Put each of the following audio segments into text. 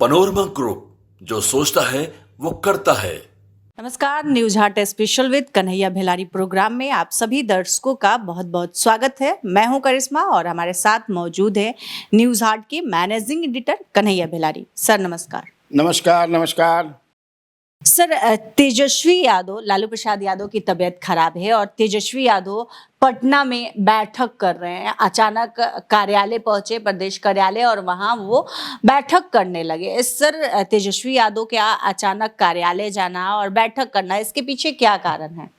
Panorama group, जो सोचता है वो करता है। नमस्कार, news Haat special with Kanhaiya Bhelari programme में आप सभी दर्शकों का बहुत बहुत स्वागत है। मैं हूं करिश्मा और हमारे साथ मौजूद है न्यूज हाट के मैनेजिंग एडिटर कन्हैया भेलारी। सर नमस्कार। नमस्कार नमस्कार। सर, तेजस्वी यादव, लालू प्रसाद यादव की तबीयत खराब है और तेजस्वी यादव पटना में बैठक कर रहे हैं। अचानक कार्यालय पहुंचे, प्रदेश कार्यालय, और वहां वो बैठक करने लगे। सर, तेजस्वी यादव क्या अचानक कार्यालय जाना और बैठक करना, इसके पीछे क्या कारण है?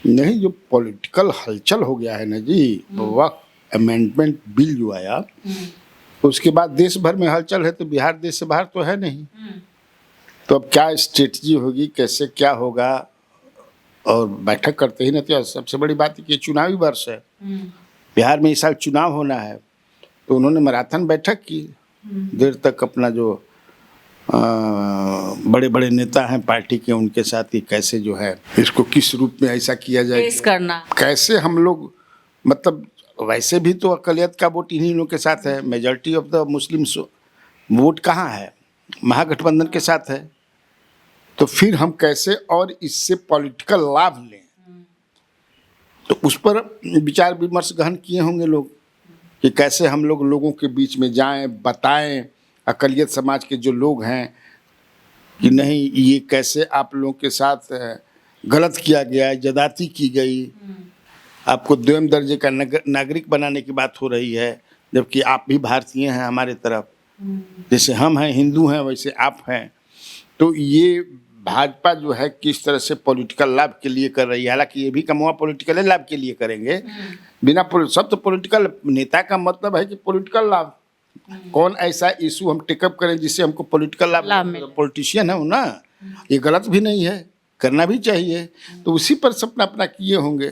नहीं, जो पॉलिटिकल हलचल हो गया है ना जी, वक्त अमेंडमेंट बिल जो आया उसके बाद देश भर में हलचल है, तो बिहार देश से बाहर तो है नहीं। तो अब क्या स्ट्रेटजी होगी, कैसे क्या होगा, और बैठक करते ही नहीं। तो सबसे बड़ी बात है कि चुनावी वर्ष है, बिहार में इस साल चुनाव होना है, तो उन्होंने मैराथन बैठक की देर तक। अपना जो बड़े बड़े नेता हैं पार्टी के, उनके साथ ही कैसे जो है इसको किस रूप में ऐसा किया जाए, पेश करना, कैसे हम लोग, मतलब वैसे भी तो अकलियत का वोट इन्हीं लोगों के साथ है। Majority of the Muslim vote कहाँ है, महागठबंधन के साथ है। तो फिर हम कैसे और इससे पॉलिटिकल लाभ लें, तो उस पर विचार विमर्श गहन किए होंगे लोग कि कैसे हम लोग लोगों के बीच में जाएं, बताएं, अकलियत समाज के जो लोग हैं कि नहीं, ये कैसे आप लोगों के साथ गलत किया गया है, ज्यादती की गई, आपको द्वितीय दर्जे का नागरिक बनाने की बात हो रही है, जबकि आप भी भारतीय हैं हमारे तरफ। जैसे हम हैं, हिंदू हैं, वैसे आप हैं। तो ये भाजपा जो है किस तरह से पॉलिटिकल लाभ के लिए कर रही है, हालांकि ये भी कमुआ पॉलिटिकल लाभ के लिए करेंगे, बिना सब तो पॉलिटिकल नेता का मतलब है कि पॉलिटिकल लाभ। कौन ऐसा इशू हम टेकअप करें जिससे हमको पॉलिटिकल लाभ मिले। पॉलिटिशियन है वो ना, ये गलत भी नहीं है, करना भी चाहिए। तो उसी पर सपना अपना किए होंगे।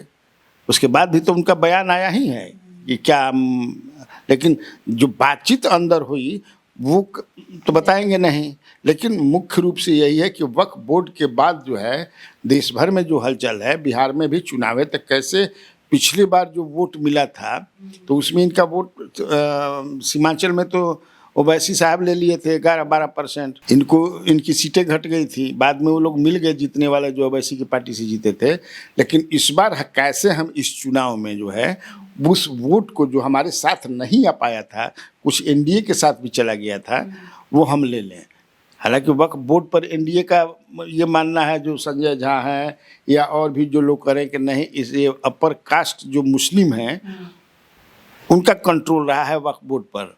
उसके बाद भी तो उनका बयान आया ही है कि क्या, लेकिन जो बातचीत अंदर हुई वो तो बताएंगे नहीं। लेकिन मुख्य रूप से यही है कि वक्फ बोर्ड के बाद जो है देश भर में जो हलचल है, बिहार में भी चुनाव है, तो कैसे पिछली बार जो वोट मिला था तो उसमें इनका वोट सीमांचल में तो ओवैसी साहब ले लिए थे 11-12%। इनकी सीटें घट गई थी, बाद में वो लोग मिल गए जीतने वाले जो ओवैसी की पार्टी से जीते थे। लेकिन इस बार कैसे हम इस चुनाव में जो है उस वोट को जो हमारे साथ नहीं आ पाया था, कुछ एनडीए के साथ भी चला गया था, वो हम ले लें। हालांकि वक्फ बोर्ड पर एनडीए का ये मानना है, जो संजय झा हैं या और भी जो लोग करें कि नहीं, इस अपर कास्ट जो मुस्लिम हैं उनका कंट्रोल रहा है वक्फ बोर्ड पर।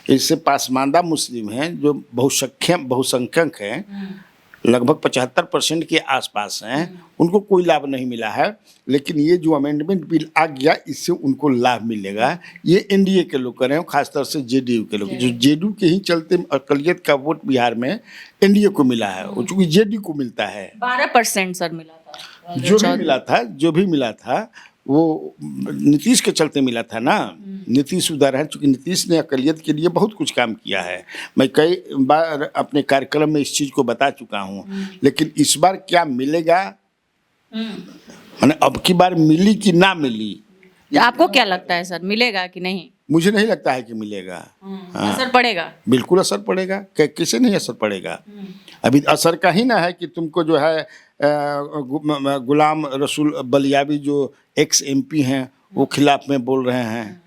इससे पासमानदा मुस्लिम हैं जो बहुसंख्यक हैं, लगभग 75% के आसपास हैं, उनको कोई लाभ नहीं मिला है। लेकिन ये जो अमेंडमेंट बिल आ गया, इससे उनको लाभ मिलेगा। ये एनडीए के लोग कर रहे हैं, खासतौर से जेडीयू के लोग, जो जेडीयू के ही चलते अकलियत का वोट बिहार में एनडीए को मिला है। वो चूंकि जेडीयू को मिलता है 12% सर मिला था, जो भी मिला था वो नीतीश के चलते मिला था ना। नीतीश उधर है, चूंकि नीतीश ने अकलियत के लिए बहुत कुछ काम किया है। मैं कई बार अपने कार्यक्रम में इस चीज़ को बता चुका हूँ। लेकिन इस बार क्या मिलेगा, माने अब की बार मिली कि ना मिली, आपको क्या लगता है सर, मिलेगा कि नहीं? मुझे नहीं लगता है कि मिलेगा। असर पड़ेगा, बिल्कुल असर पड़ेगा। कैसे नहीं असर पड़ेगा? अभी असर का ही ना है कि तुमको जो है गुलाम रसूल बलियावी जो एक्स एमपी हैं वो खिलाफ में बोल रहे हैं,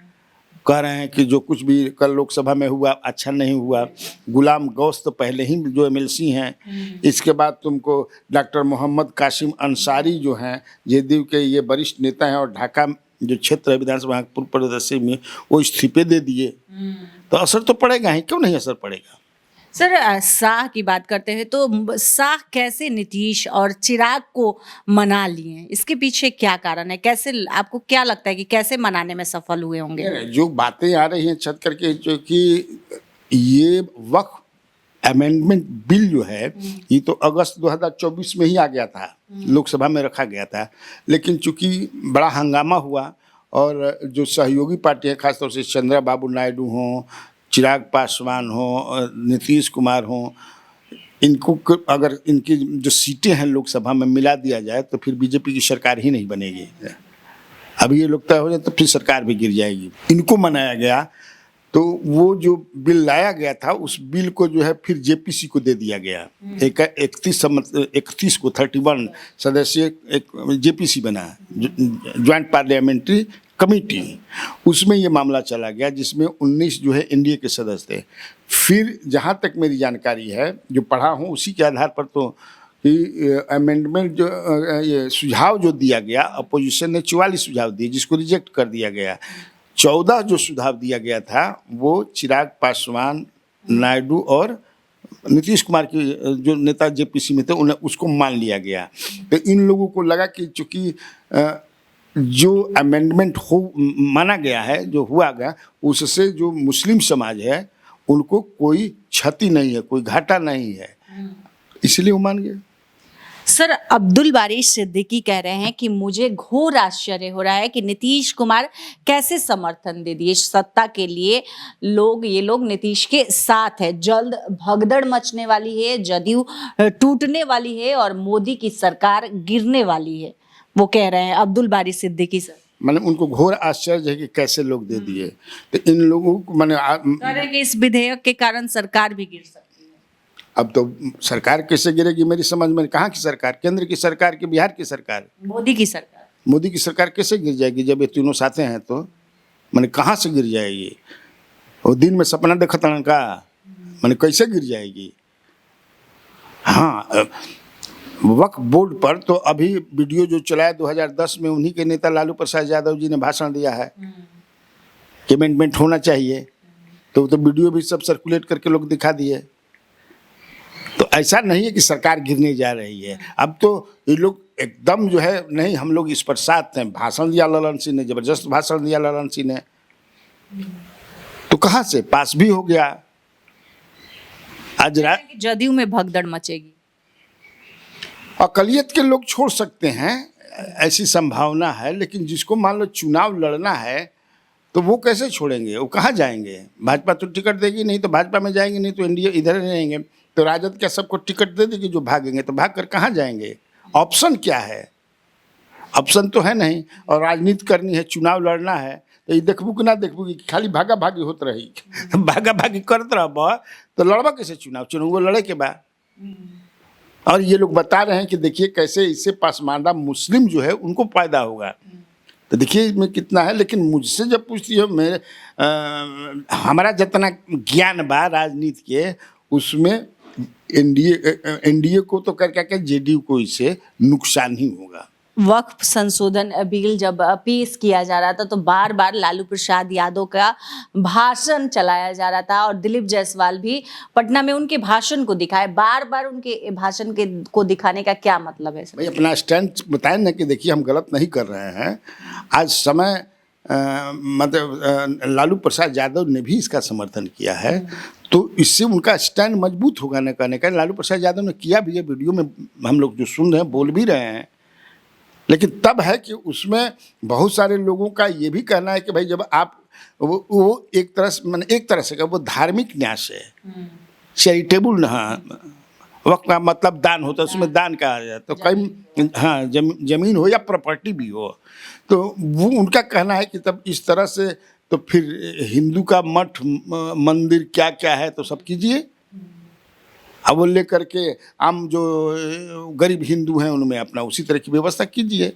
कह रहे हैं कि जो कुछ भी कल लोकसभा में हुआ अच्छा नहीं हुआ। गुलाम गौस तो पहले ही जो एमएलसी हैं। इसके बाद तुमको डॉक्टर मोहम्मद कासिम अंसारी जो हैं, जेडीयू के ये वरिष्ठ नेता हैं, और ढाका जो क्षेत्र है विधानसभा पूर्व प्रदेश में, वो इस्तीफे दे दिए। तो असर तो पड़ेगा ही, क्यों नहीं असर पड़ेगा। सर, शाह की बात करते हैं तो शाह कैसे नीतीश और चिराग को मना लिए, इसके पीछे क्या कारण है? कैसे, आपको क्या लगता है कि कैसे मनाने में सफल हुए होंगे? जो बातें आ रही हैं छत करके, जो कि ये वक्फ अमेंडमेंट बिल जो है ये तो अगस्त 2024 में ही आ गया था, लोकसभा में रखा गया था। लेकिन चूंकि बड़ा हंगामा हुआ और जो सहयोगी पार्टी है, खासतौर से चंद्रबाबू नायडू हों, चिराग पासवान हो, नीतीश कुमार हों, इनको अगर इनकी जो सीटें हैं लोकसभा में मिला दिया जाए तो फिर बीजेपी की सरकार ही नहीं बनेगी। अभी ये लोग तय हो जाए तो फिर सरकार भी गिर जाएगी। इनको मनाया गया तो वो जो बिल लाया गया था उस बिल को जो है फिर जेपीसी को दे दिया गया। 31 को 31 सदस्य एक जेपीसी बना, ज्वाइंट पार्लियामेंट्री कमेटी, उसमें ये मामला चला गया जिसमें 19 जो है एनडीए के सदस्य थे। फिर जहाँ तक मेरी जानकारी है, जो पढ़ा हूँ उसी के आधार पर, तो अमेंडमेंट जो ये सुझाव जो दिया गया, अपोजिशन ने 44 सुझाव दिए जिसको रिजेक्ट कर दिया गया। 14 जो सुझाव दिया गया था वो चिराग पासवान, नायडू और नीतीश कुमार के जो नेता जेपीसी में थे उन्हें उसको मान लिया गया। तो इन लोगों को लगा कि चूँकि जो अमेंडमेंट हो माना गया है, जो हुआ गया, उससे जो मुस्लिम समाज है उनको कोई क्षति नहीं है, कोई घाटा नहीं है, इसलिए वो मान गए। सर, अब्दुल बारी सिद्दीकी कह रहे हैं कि मुझे घोर आश्चर्य हो रहा है कि नीतीश कुमार कैसे समर्थन दे दिए सत्ता के लिए। ये लोग नीतीश के साथ है, जल्द भगदड़ मचने वाली है, जदयू टूटने वाली है और मोदी की सरकार गिरने वाली है, वो कह रहे हैं अब्दुल बारी सिद्दीकी सर। मैंने उनको घोर आश्चर्य है कि कैसे लोग दे दिए। तो इन लोगों को मैंने कह रहे हैं कि इस विधेयक के कारण सरकार भी गिर सकती है। अब तो सरकार कैसे गिरेगी मेरी समझ में, कहाँ की सरकार, केंद्र की सरकार की, बिहार की सरकार, मोदी की सरकार। मोदी की सरकार कैसे गिर जाएगी जब ये तीनों साथे हैं? तो मैंने कहाँ से गिर जाएगी? वो दिन में सपना देखता का, मैंने कैसे गिर जाएगी? हाँ, वक्फ बोर्ड पर तो अभी वीडियो जो चलाया 2010 में, उन्हीं के नेता लालू प्रसाद यादव जी ने भाषण दिया है कि अमेंडमेंट होना चाहिए, तो वीडियो भी सब सर्कुलेट करके लोग दिखा दिए। तो ऐसा नहीं है कि सरकार गिरने जा रही है। अब तो ये लोग एकदम जो है, नहीं हम लोग इस पर साथ हैं। भाषण दिया ललन सिंह ने, जबरदस्त भाषण दिया ललन सिंह ने, तो कहाँ से पास भी हो गया। आज जदयू में भगदड़ मचेगी। अकलियत के लोग छोड़ सकते हैं, ऐसी संभावना है, लेकिन जिसको मान लो चुनाव लड़ना है तो वो कैसे छोड़ेंगे? वो कहाँ जाएंगे? भाजपा तो टिकट देगी नहीं, तो भाजपा में जाएंगे, नहीं तो एनडीए इधर रहेंगे। तो राजद क्या सबको टिकट दे देगी जो भागेंगे? तो भाग कर कहाँ जाएंगे? ऑप्शन क्या है? ऑप्शन तो है नहीं। और राजनीति करनी है, चुनाव लड़ना है, तो ये देखबू कि ना देखबू कि खाली भागा भागी होत रही भागा भागी करते रह तो लड़बा कैसे चुनाव? चुनाव लड़े के बाद। और ये लोग बता रहे हैं कि देखिए कैसे इससे पसमानदा मुस्लिम जो है उनको फायदा होगा। तो देखिए इसमें कितना है। लेकिन मुझसे जब पूछती हो, मेरे हमारा जितना ज्ञान बा राजनीति के, उसमें एनडीए को तो करके जेडीयू को इससे नुकसान ही होगा। वक्फ संशोधन बिल जब पेश किया जा रहा था तो बार बार लालू प्रसाद यादव का भाषण चलाया जा रहा था और दिलीप जायसवाल भी पटना में उनके भाषण को दिखाए। बार बार उनके भाषण को दिखाने का क्या मतलब है? भाई अपना स्टैंड बताएं ना कि देखिए हम गलत नहीं कर रहे हैं। आज समय मतलब लालू प्रसाद यादव ने भी इसका समर्थन किया है, तो इससे उनका स्टैंड मजबूत होगा न कहने का। लालू प्रसाद यादव ने किया भी है, वीडियो में हम लोग जो सुन रहे हैं, बोल भी रहे हैं। लेकिन तब है कि उसमें बहुत सारे लोगों का ये भी कहना है कि भाई जब आप वो एक तरह से, मैंने एक तरह से कहा, वो धार्मिक न्यास है, चैरिटेबल ना, वक्त का मतलब दान होता है, उसमें दान कहा जाए तो कई, हाँ, जमीन हो या प्रॉपर्टी भी हो, तो वो उनका कहना है कि तब इस तरह से तो फिर हिंदू का मठ मंदिर क्या क्या है तो सब कीजिए। अब वो लेकर के आम जो गरीब हिंदू हैं उनमें अपना उसी तरह की व्यवस्था कीजिए।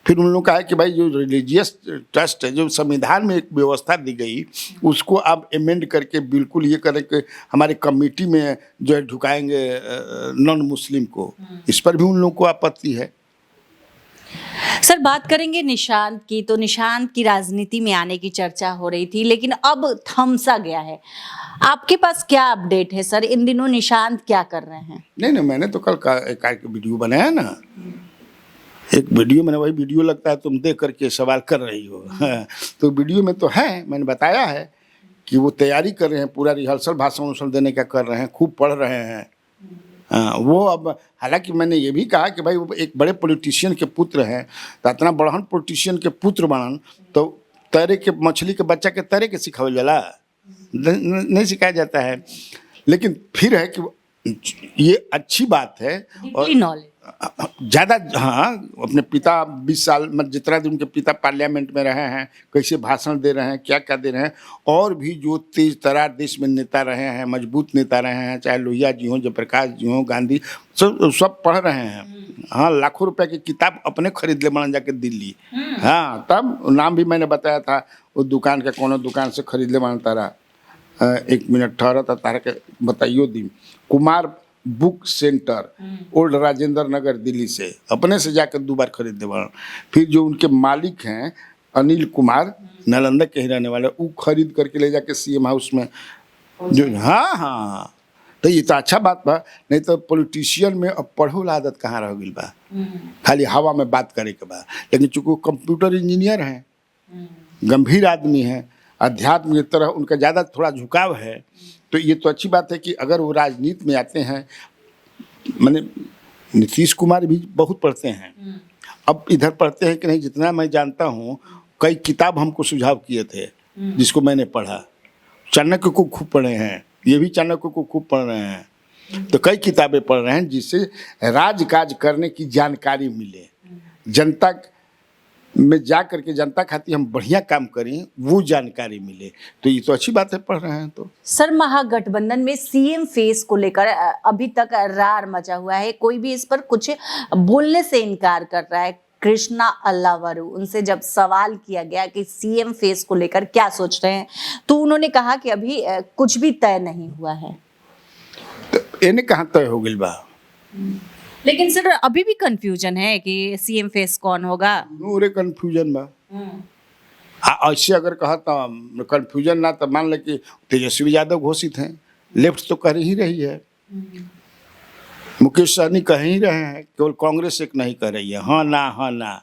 फिर उन लोगों का है कि भाई जो रिलीजियस ट्रस्ट है, जो संविधान में एक व्यवस्था दी गई, उसको आप अमेंड करके बिल्कुल ये करें कि हमारे कमेटी में जो है ढुकाएंगे नॉन मुस्लिम को, इस पर भी उन लोगों को आपत्ति है। सर, बात करेंगे निशांत की, तो निशांत की राजनीति में आने की चर्चा हो रही थी लेकिन अब थमसा गया है। आपके पास क्या अपडेट है सर? इन दिनों निशांत क्या कर रहे हैं? नहीं, मैंने तो कल एक वीडियो बनाया ना, एक वीडियो, मैंने वही वीडियो लगता है तुम देख करके सवाल कर रही हो तो वीडियो में तो है, मैंने बताया है कि वो तैयारी कर रहे हैं, पूरा रिहर्सल भाषण देने का कर रहे हैं, खूब पढ़ रहे हैं। वो अब हालांकि मैंने ये भी कहा कि भाई वो एक बड़े पॉलिटिशियन के पुत्र हैं, तो इतना बड़हन पॉलिटिशियन के पुत्र बनन तो तैरे के, मछली के बच्चा के तैरे के सिखावल जाला नहीं सिखाया जाता है। लेकिन फिर है कि ये अच्छी बात है और ज़्यादा, हाँ, अपने पिता 20 साल मतलब जितना दिन उनके पिता पार्लियामेंट में रहे हैं, कैसे भाषण दे रहे हैं, क्या क्या दे रहे हैं, और भी जो तेज तरार देश में नेता रहे हैं, मजबूत नेता रहे हैं, चाहे लोहिया जी हों, जयप्रकाश जी हों, गांधी, सब पढ़ रहे हैं। हाँ, लाखों रुपए की किताब अपने खरीद ले बना जाके दिल्ली। हाँ, तब नाम भी मैंने बताया था, वो दुकान के कोनो दुकान से खरीद ले बना तारा। 1 मिनट ठहरा था, तारा के बताइयो दी। Kumar book centre, old Rajendra Nagar, Delhi से अपने से जाकर 2 बार खरीद दे। फिर जो उनके मालिक हैं अनिल कुमार, नालंदा के ही रहने वाले, वो खरीद करके ले जाके सीएम हाउस में जो। हाँ हाँ, तो ये तो अच्छा बात बा, नहीं तो पॉलिटिशियन में अब पढ़ो ला आदत कहाँ रह गई बा, खाली हवा में बात करे के बा। लेकिन चूंकि कंप्यूटर इंजीनियर हैं, गंभीर आदमी हैं, अध्यात्म की तरह उनका ज़्यादा थोड़ा झुकाव है, तो ये तो अच्छी बात है कि अगर वो राजनीति में आते हैं। मैंने नीतीश कुमार भी बहुत पढ़ते हैं, अब इधर पढ़ते हैं कि नहीं, जितना मैं जानता हूँ कई किताब हमको सुझाव किए थे जिसको मैंने पढ़ा। चाणक्य को खूब पढ़े हैं, ये भी चाणक्य को खूब पढ़ रहे हैं, तो कई किताबें पढ़ रहे हैं जिससे राजकाज करने की जानकारी मिले, जनता में जा करके जनता खातिर हम बढ़िया काम करें, वो जानकारी मिले, तो ये तो अच्छी बात है, पढ़ रहे हैं तो। सर, महागठबंधन में सीएम फेस को लेकर अभी तक रार मचा हुआ है, कोई भी इस पर कुछ बोलने से इनकार कर रहा है। कृष्णा अल्लावरू, उनसे जब सवाल किया गया कि सीएम फेस को लेकर क्या सोच रहे हैं, तो उन्होंने कहा कि अभी कुछ भी तय नहीं हुआ है। तो इन्हें कहाँ तय हो गई बा? लेकिन सर अभी भी कंफ्यूजन है कि सीएम फेस कौन होगा। नूरे कंफ्यूजन बा। ऐसे अगर कहा तो कंफ्यूजन ना, तो मान ले कि तेजस्वी यादव घोषित हैं, लेफ्ट तो कर ही रही है, मुकेश सहनी कह ही रहे हैं, केवल कांग्रेस एक नहीं कर रही है, हाँ ना हाँ ना।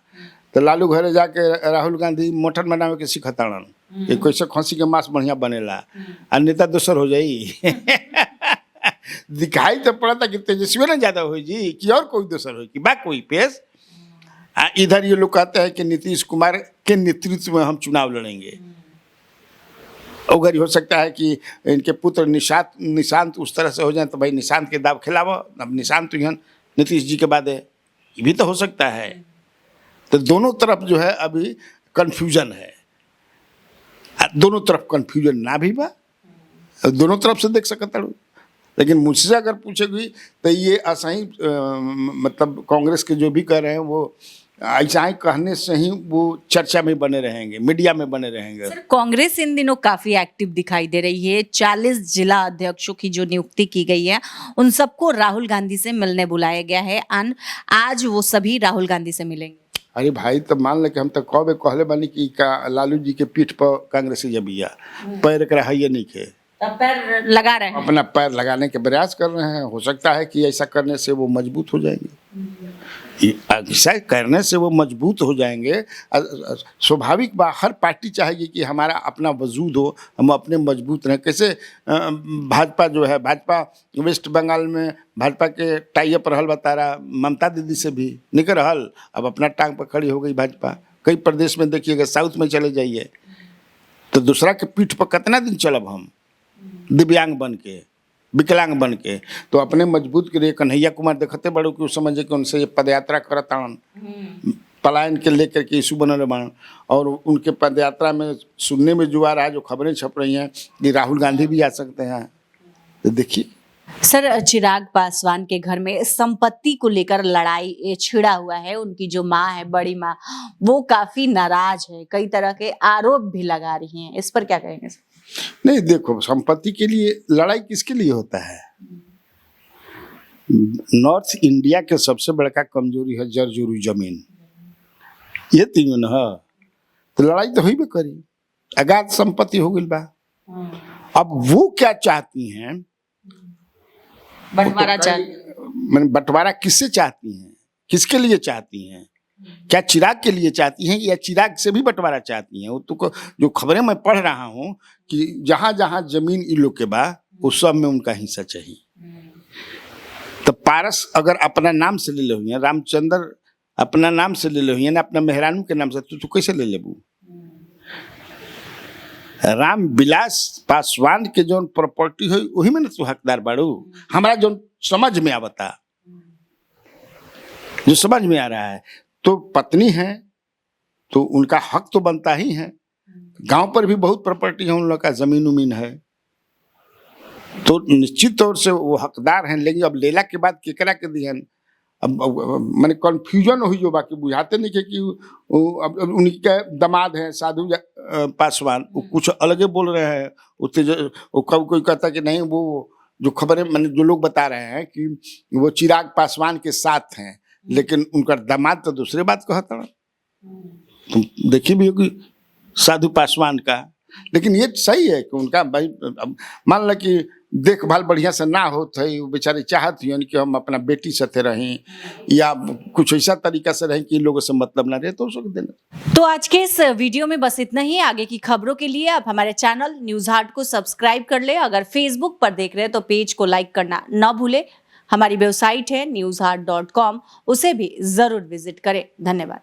तो लालू घरे जाके राहुल गांधी मटन बनावे के सिखताड़न कि कैसे खसी के मांस बढ़िया बनेला, आ नेता दोसर हो जाई। दिखाई तो पड़ा था कि तेजस्वी ना ज्यादा हो जी, कि और कोई दूसर हो, कि बा कोई पेश। इधर ये लोग कहते हैं कि नीतीश कुमार के नेतृत्व में हम चुनाव लड़ेंगे। उधर हो सकता है कि इनके पुत्र निशांत उस तरह से हो जाए, तो भाई निशांत के दाव खिलावो, अब निशांत तो यहाँ नीतीश जी के बाद है, ये भी तो हो सकता है। तो दोनों तरफ जो है अभी कन्फ्यूजन है, दोनों तरफ कन्फ्यूजन ना भी बा, दोनों तरफ से देख सकता हूँ। लेकिन मुझसे अगर पूछेगी तो ये ऐसा ही मतलब कांग्रेस के जो भी कह रहे हैं वो ऐसा ही कहने से ही वो चर्चा में बने रहेंगे, मीडिया में बने रहेंगे। सर, कांग्रेस इन दिनों काफी एक्टिव दिखाई दे रही है। 40 जिला अध्यक्षों की जो नियुक्ति की गई है, उन सबको राहुल गांधी से मिलने बुलाया गया है। आज वो सभी राहुल गांधी से मिलेंगे। अरे भाई, तो मान ले कि हम तो कब कहले बानी कि लालू जी के पीठ पर कांग्रेस जब पैर कर है नहीं खे, पैर लगा रहे हैं, अपना पैर लगाने के प्रयास कर रहे हैं। हो सकता है कि ऐसा करने से वो मजबूत हो जाएंगे, ऐसा करने से वो मजबूत हो जाएंगे। स्वाभाविक बात, हर पार्टी चाहेगी कि हमारा अपना वजूद हो, हम अपने मजबूत रहें। कैसे भाजपा जो है, भाजपा वेस्ट बंगाल में भाजपा के टाई अप रहल बता रहा, ममता दीदी से भी निकल रहल, अब अपना टांग पर खड़ी हो गई भाजपा। कई प्रदेश में देखिएगा, साउथ में चले जाइए तो दूसरा के पीठ पर कितना दिन चलब हम, दिव्यांग बन के, विकलांग बन के। तो अपने मजबूत के लिए कन्हैया कुमार देखते बड़ो कि उस समझे कि उनसे ये पदयात्रा करतान, पलायन के लेकर के इशू बनल बन, और उनके पदयात्रा में सुनने में जो आ रहा है, जो खबरें छप रही हैं कि राहुल गांधी भी आ सकते हैं। तो देखिए सर, चिराग पासवान के घर में संपत्ति को लेकर लड़ाई छिड़ा हुआ है। उनकी जो माँ है, बड़ी माँ, वो काफी नाराज है, कई तरह के आरोप भी लगा रही हैं। इस पर क्या कहेंगे? नहीं, देखो, संपत्ति के लिए लड़ाई किसके लिए होता है? नॉर्थ इंडिया के सबसे बड़का कमजोरी है जरजोरी जमीन, ये तीन है। तो लड़ाई तो हुई भी करी, अगाध संपत्ति हो गई बा। अब वो क्या चाहती हैं? बंटवारा मैंने बंटवारा किससे चाहती हैं, किसके लिए चाहती हैं? क्या चिराग के लिए चाहती हैं या चिराग से भी बंटवारा चाहती हैं? वो तो जो खबरें मैं पढ़ रहा हूँ कि जहां जहां जमीन इन लोग के बा, उस सब में उनका हिस्सा चाहिए। तो पारस अगर अपना नाम से ले ले हुई, रामचंद्र अपना नाम से ले ले हुई ना, अपना मेहरानू के नाम से, तो कैसे ले लेबू? राम विलास पासवान के जो प्रॉपर्टी है वही में ना तू हकदार बाड़ू। हमारा जो समझ में आवता जो समझ में आ रहा है। तो पत्नी है तो उनका हक तो बनता ही है। गांव पर भी बहुत प्रॉपर्टी है उन लोग का, जमीन उमीन है, तो निश्चित तौर से वो हकदार हैं। लेकिन अब लेला के बाद केकरा के दिहन, अब मैंने कन्फ्यूजन हुई जो, बाकी बुझाते नहीं कि अब उनके दामाद हैं साधु पासवान, वो कुछ अलगे बोल रहे हैं। वो कोई कहता कि नहीं, वो जो खबरें मैंने जो लोग बता रहे हैं कि वो चिराग पासवान के साथ हैं, लेकिन उनका दामाद तो दूसरे बात कहता है। तुम देखी भी होगी साधु पासवान का। लेकिन ये सही है कि उनका भाई, मान लो कि देखभाल बढ़िया से ना हो तो वो बेचारे चाहती हैं कि हम अपना बेटी साथे रहें या कुछ ऐसा तरीका से रहें कि लोगों से मतलब ना रहे, तो उसको देना। तो आज के इस वीडियो में बस इतना ही। आगे की खबरों के लिए आप हमारे चैनल न्यूज हाट को सब्सक्राइब कर ले। अगर फेसबुक पर देख रहे हैं तो पेज को लाइक करना न भूले। हमारी वेबसाइट है newsheart.com, उसे भी जरूर विजिट करें। धन्यवाद।